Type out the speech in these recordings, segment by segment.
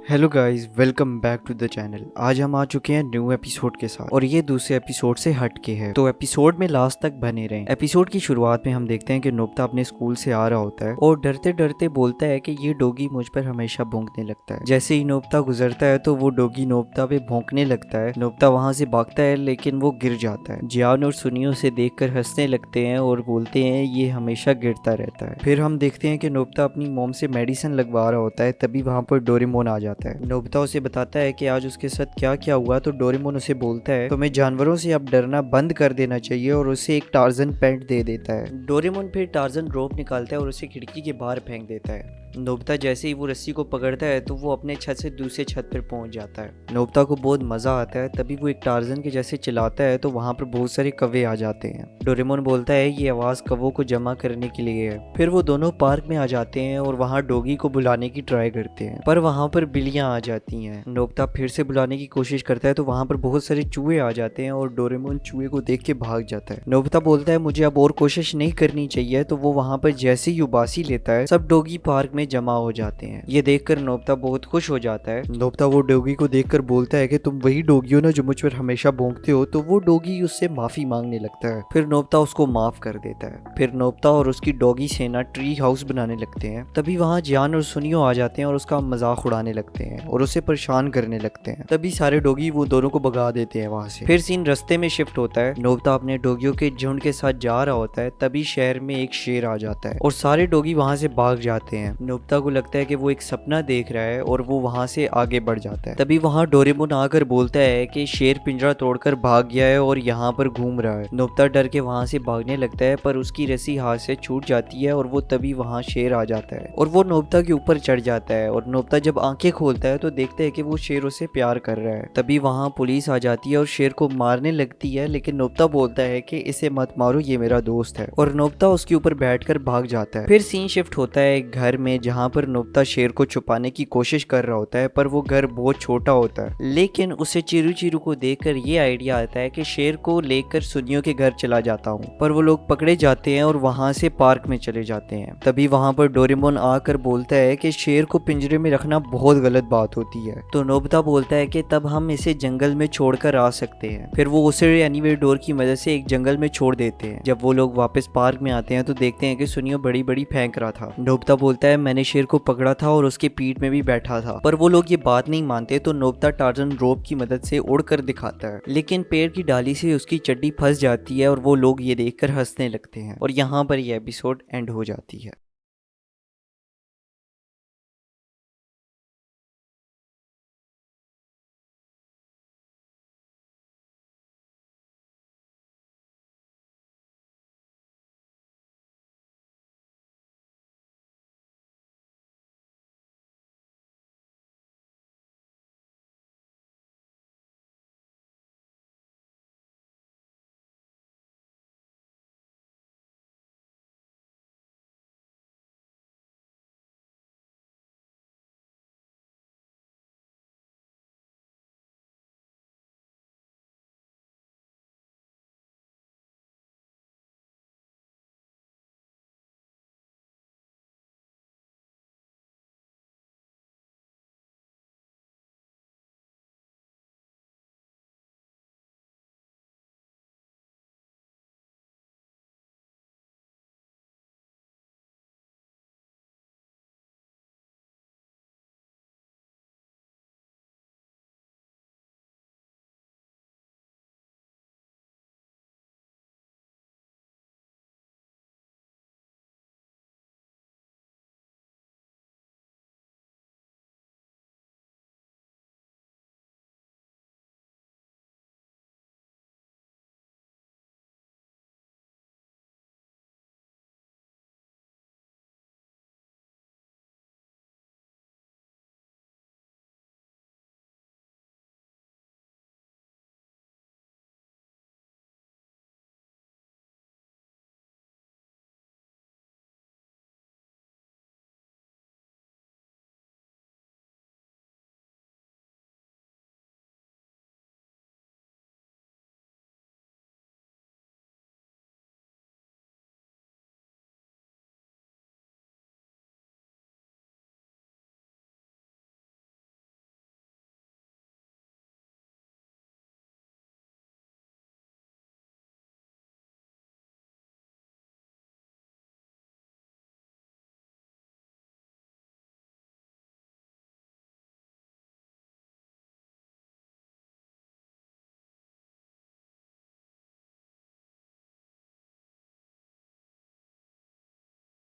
Hello guys, welcome back to the channel. आज हम आ चुके हैं न्यू एपिसोड के साथ और ये दूसरे एपिसोड से हट के है, तो एपिसोड में लास्ट तक बने रहें। एपिसोड की शुरुआत में हम देखते हैं कि नोबिता अपने स्कूल से आ रहा होता है और डरते डरते बोलता है कि ये डॉगी मुझ पर हमेशा भौंकने लगता है। जैसे ही नोबिता गुजरता है तो वो डॉगी नोबिता पे भौंकने लगता है। नोबिता वहां से भागता है लेकिन वो गिर जाता है। जियान और सुनियो उसे देखकर हंसने लगते हैं और बोलते हैं ये हमेशा गिरता रहता है। फिर हम देखते हैं कि नोबिता अपनी मॉम से मेडिसिन लगवा रहा होता है, तभी वहां पर डोरेमोन आ जाता है। नोबिता उसे बताता है कि आज उसके साथ क्या क्या हुआ, तो डोरेमोन उसे बोलता है तुम्हें जानवरों से अब डरना बंद कर देना चाहिए और उसे एक टार्जन पेंट दे देता है। डोरेमोन फिर टार्जन रोप निकालता है और उसे खिड़की के बाहर फेंक देता है। नोबिता जैसे ही वो रस्सी को पकड़ता है तो वो अपने छत से दूसरे छत पर पहुंच जाता है। नोबिता को बहुत मजा आता है, तभी वो एक टार्जन के जैसे चिल्लाता है तो वहां पर बहुत सारे कौवे आ जाते हैं। डोरेमोन बोलता है ये आवाज कौवों को जमा करने के लिए है। फिर वो दोनों पार्क में आ जाते हैं और वहां डॉगी को बुलाने की ट्राई करते हैं, पर वहां पर बिल्लियां आ जाती हैं। नोबिता फिर से बुलाने की कोशिश करता है तो वहां पर बहुत सारे चूहे आ जाते हैं और डोरेमोन चूहे को देख के भाग जाता है। नोबिता बोलता है मुझे अब और कोशिश नहीं करनी चाहिए, तो वो वहां पर जैसे ही उबासी लेता है सब डॉगी पार्क में जमा हो जाते हैं। ये देखकर नोबिता बहुत खुश हो जाता है। नोबिता वो डॉगी को देखकर बोलता है कि तुम वही डॉगी हो ना जो मुझ पर हमेशा भौंकते हो, तो वो डॉगी उससे माफी मांगने लगता है। फिर नोबिता उसको माफ कर देता है। फिर नोबिता और उसकी डॉगी सेना ट्री हाउस बनाने लगते हैं। तभी वहां जियान और सुनियो आ जाते हैं और उसका मजाक उड़ाने लगते हैं और उसे परेशान करने लगते हैं। तभी सारे डॉगी वो दोनों को भगा देते हैं वहां से। फिर सीन रास्ते में शिफ्ट होता है। नोबिता अपने डॉगियों के झुंड के साथ जा रहा होता है, तभी शहर में एक शेर आ जाता है और सारे डॉगी वहां से भाग जाते हैं। नोबिता को लगता है कि वो एक सपना देख रहा है और वो वहां से आगे बढ़ जाता है। तभी वहां डोरेमोन आकर बोलता है कि शेर पिंजरा तोड़कर भाग गया है और यहाँ पर घूम रहा है। नोबिता डर के वहां से भागने लगता है, पर उसकी रस्सी हाथ से छूट जाती है और वो तभी वहां शेर आ जाता है और वो नोबिता के ऊपर चढ़ जाता है। और नोबिता जब आंखें खोलता है तो देखता है कि वो शेर उसे प्यार कर रहा है। तभी वहां पुलिस आ जाती है और शेर को मारने लगती है, लेकिन नोबिता बोलता है कि इसे मत मारो, ये मेरा दोस्त है, और नोबिता उसके ऊपर बैठकर भाग जाता है। फिर सीन शिफ्ट होता है एक घर में, जहां पर नोबिता शेर को छुपाने की कोशिश कर रहा होता है, पर वो घर बहुत छोटा होता है। लेकिन उसे चिरू चिरू को देखकर ये आइडिया आता है कि शेर को लेकर सुनियो के घर चला जाता हूँ, पर वो लोग पकड़े जाते हैं और वहां से पार्क में चले जाते हैं। तभी वहां पर डोरेमोन आकर बोलता है कि शेर को पिंजरे में रखना बहुत गलत बात होती है। तो नोबिता बोलता है कि तब हम इसे जंगल में छोड़कर आ सकते हैं। फिर वो उसे एनीवेयर डोर की मदद से एक जंगल में छोड़ देते हैं। जब वो लोग वापस पार्क में आते हैं तो देखते हैं कि सुनियो बड़ी बड़ी फेंक रहा था। नोबिता बोलता है मैंने शेर को पकड़ा था और उसके पीठ में भी बैठा था, पर वो लोग ये बात नहीं मानते। तो नोबिता टार्जन रोप की मदद से उड़कर दिखाता है, लेकिन पेड़ की डाली से उसकी चड्डी फंस जाती है और वो लोग ये देखकर हंसने लगते हैं और यहाँ पर यह एपिसोड एंड हो जाती है।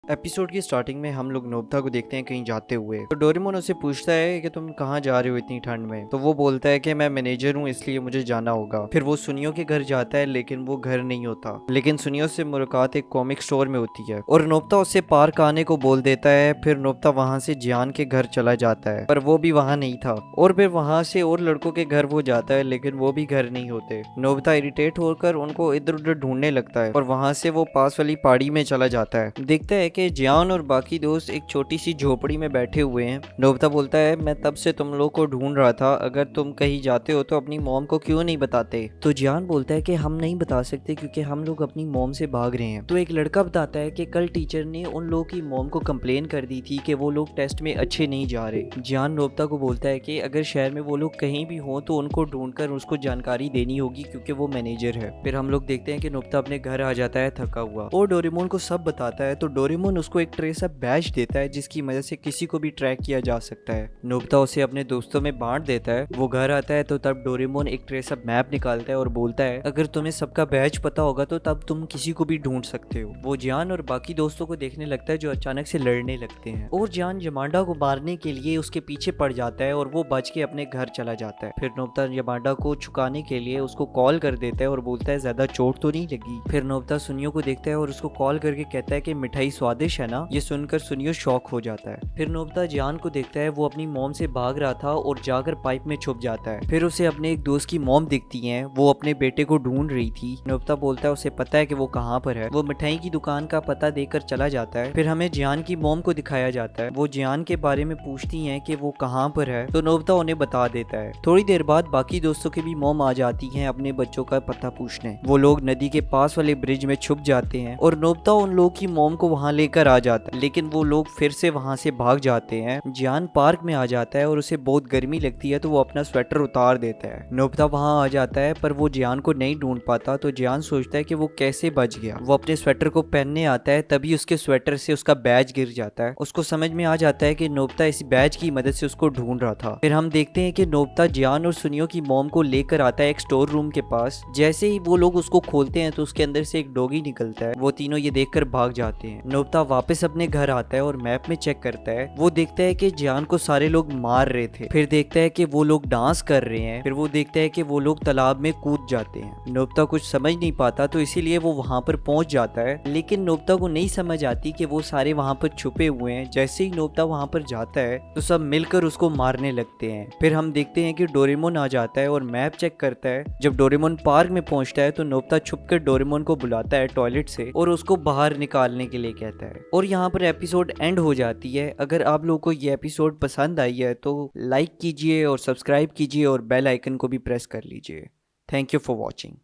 एपिसोड की स्टार्टिंग में हम लोग नोबिता को देखते हैं कहीं जाते हुए। तो डोरेमोन उससे पूछता है कि तुम कहाँ जा रहे हो इतनी ठंड में। तो वो बोलता है कि मैं मैनेजर हूँ इसलिए मुझे जाना होगा। फिर वो सुनियो के घर जाता है लेकिन वो घर नहीं होता, लेकिन सुनियो से मुलाकात एक कॉमिक स्टोर में होती है और नोबिता उससे पार्क आने को बोल देता है। फिर नोबिता वहाँ से जियान के घर चला जाता है पर वो भी वहाँ नहीं था, और फिर वहाँ से और लड़कों के घर वो जाता है लेकिन वो भी घर नहीं होते। नोबिता इरिटेट होकर उनको इधर उधर ढूंढने लगता है और वहाँ से वो पास वाली पहाड़ी में चला जाता है। देखता है कि जियान और बाकी दोस्त एक छोटी सी झोपड़ी में बैठे हुए हैं। नोबिता बोलता है मैं तब से तुम लोग को ढूंढ रहा था, अगर तुम कहीं जाते हो तो अपनी मॉम को क्यों नहीं बताते। तो जियान बोलता है कि हम नहीं बता सकते क्योंकि हम लोग अपनी मॉम से भाग रहे हैं। तो एक लड़का बताता है कि कल टीचर ने उन लोगों की मॉम को कंप्लेन कर दी थी कि वो लोग टेस्ट में अच्छे नहीं जा रहे। जियान नोबिता को बोलता है कि अगर शहर में वो लोग कहीं भी हो तो उनको ढूंढकर उसको जानकारी देनी होगी क्योंकि वो मैनेजर है। फिर हम लोग देखते हैं कि नोबिता अपने घर आ जाता है थका हुआ और डोरेमोन को सब बताता है। तो डोरेमोन उसको एक ट्रेस ऑफ बैज देता है जिसकी मदद से किसी को भी ट्रैक किया जा सकता है। नोबिता उसे अपने दोस्तों में बांट देता है। वो घर आता है तो तब डोरेमोन एक ट्रेस ऑफ मैप निकालता है और बोलता है अगर तुम्हें सबका बैज पता होगा तो तब तुम किसी को भी ढूंढ सकते हो। वो जियान और बाकी दोस्तों को देखने लगता है जो अचानक से लड़ने लगते हैं और जियान यमांडा को मारने के लिए उसके पीछे पड़ जाता है और वो बच के अपने घर चला जाता है। फिर नोबिता यमांडा को छुकाने के लिए उसको कॉल कर देता है और बोलता है ज्यादा चोट तो नहीं लगी। फिर नोबिता सुनियो को देखता है और उसको कॉल करके कहता है कि मिठाई स्वादिष्ट है ना। ये सुनकर सुनियो शॉक हो जाता है। फिर नोबिता जियान को देखता है, वो अपनी मॉम से भाग रहा था और जाकर पाइप में छुप जाता है। फिर उसे अपने एक दोस्त की मॉम दिखती है, वो अपने बेटे को ढूंढ रही थी। नोबिता बोलता है उसे पता है कि वो कहाँ पर है। वो मिठाई की दुकान का पता देकर चला जाता है। फिर हमें जियान की मॉम को दिखाया जाता है। वो जियान के बारे में पूछती है कि वो कहाँ पर है तो नोबिता उन्हें बता देता है। थोड़ी देर बाद बाकी दोस्तों की भी मॉम आ जाती है अपने बच्चों का पता पूछने। वो लोग नदी के पास वाले ब्रिज में छुप जाते हैं और नोबिता उन लोगों की मॉम को वहाँ लेकर आ जाता है, लेकिन वो लोग फिर से वहाँ से भाग जाते हैं। जियान पार्क में आ जाता है और उसे बहुत गर्मी लगती है तो वो अपना स्वेटर उतार देता है। नोबिता वहाँ आ जाता है पर वो जियान को नहीं ढूंढ पाता तो जियान सोचता है कि वो कैसे बच गया। वो अपने स्वेटर को पहनने आता है तभी उसके स्वेटर से उसका बैज गिर जाता है। उसको समझ में आ जाता है कि नोबिता इस बैज की मदद से उसको ढूंढ रहा था। फिर हम देखते हैं कि नोबिता जियान और सुनियो की मॉम को लेकर आता है एक स्टोर रूम के पास। जैसे ही वो लोग उसको खोलते हैं तो उसके अंदर से एक डॉगी निकलता है। वो तीनों ये देखकर भाग जाते हैं। नोबिता वापस अपने घर आता है और मैप में चेक करता है। वो देखता है कि जियान को सारे लोग मार रहे थे। फिर देखता है कि वो लोग डांस कर रहे हैं। फिर वो देखता है कि वो लोग तालाब में कूद जाते हैं। नोबिता कुछ समझ नहीं पाता तो इसीलिए वो वहां पर पहुंच जाता है, लेकिन नोबिता को नहीं समझ आती कि वो सारे वहां पर छुपे हुए हैं। जैसे ही नोबिता वहां पर जाता है तो सब मिलकर उसको मारने लगते हैं। फिर हम देखते हैं कि डोरेमोन आ जाता है और मैप चेक करता है। जब डोरेमोन पार्क में पहुंचता है तो नोबिता छुपकर डोरेमोन को बुलाता है टॉयलेट से और उसको बाहर निकालने के लिए कहता है। और यहाँ पर एपिसोड एंड हो जाती है। अगर आप लोगों को ये एपिसोड पसंद आई है तो लाइक कीजिए और सब्सक्राइब कीजिए और बेल आइकन को भी प्रेस कर लीजिए। Thank you for watching.